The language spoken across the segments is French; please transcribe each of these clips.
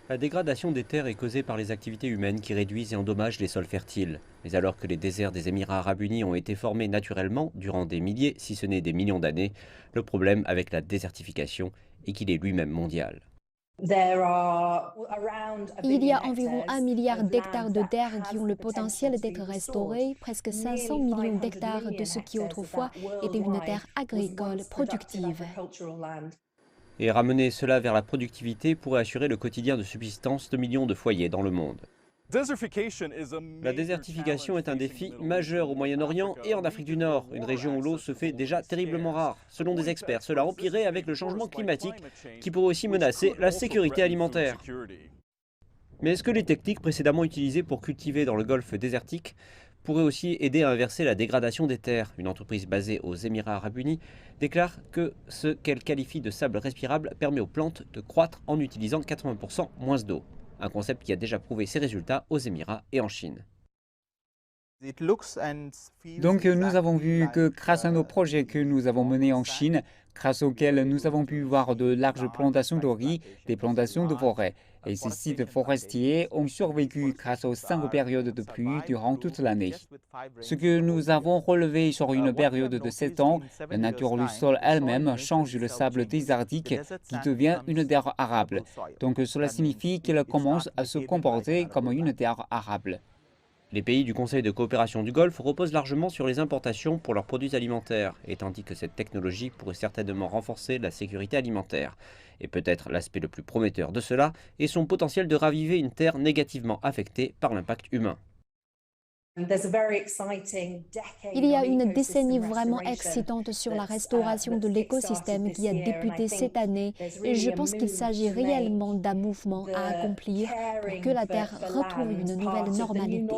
La dégradation des terres est causée par les activités humaines qui réduisent et endommagent les sols fertiles. Mais alors que les déserts des Émirats arabes unis ont été formés naturellement durant des milliers, si ce n'est des millions d'années, le problème avec la désertification est qu'il est lui-même mondial. Il y a environ 1 milliard d'hectares de terre qui ont le potentiel d'être restaurés, presque 500 millions d'hectares de ce qui autrefois était une terre agricole productive. Et ramener cela vers la productivité pourrait assurer le quotidien de subsistance de millions de foyers dans le monde. La désertification est un défi majeur au Moyen-Orient et en Afrique du Nord, une région où l'eau se fait déjà terriblement rare. Selon des experts, cela empirerait avec le changement climatique qui pourrait aussi menacer la sécurité alimentaire. Mais est-ce que les techniques précédemment utilisées pour cultiver dans le golfe désertique pourraient aussi aider à inverser la dégradation des terres? Une entreprise basée aux Émirats arabes unis déclare que ce qu'elle qualifie de sable respirable permet aux plantes de croître en utilisant 80% moins d'eau. Un concept qui a déjà prouvé ses résultats aux Émirats et en Chine. Donc nous avons vu que grâce à nos projets que nous avons menés en Chine, grâce auxquels nous avons pu voir de larges plantations de riz, des plantations de forêt. Et ces sites forestiers ont survécu grâce aux 5 périodes de pluie durant toute l'année. Ce que nous avons relevé sur une période de 7 ans, la nature du sol elle-même change le sable désertique qui devient une terre arable. Donc cela signifie qu'elle commence à se comporter comme une terre arable. Les pays du Conseil de coopération du Golfe reposent largement sur les importations pour leurs produits alimentaires, et tandis que cette technologie pourrait certainement renforcer la sécurité alimentaire. Et peut-être l'aspect le plus prometteur de cela est son potentiel de raviver une terre négativement affectée par l'impact humain. Il y a une décennie vraiment excitante sur la restauration de l'écosystème qui a débuté cette année et je pense qu'il s'agit réellement d'un mouvement à accomplir pour que la Terre retrouve une nouvelle normalité.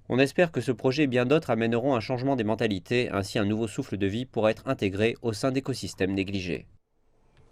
On espère que ce projet et bien d'autres amèneront un changement des mentalités, ainsi un nouveau souffle de vie pourra être intégré au sein d'écosystèmes négligés.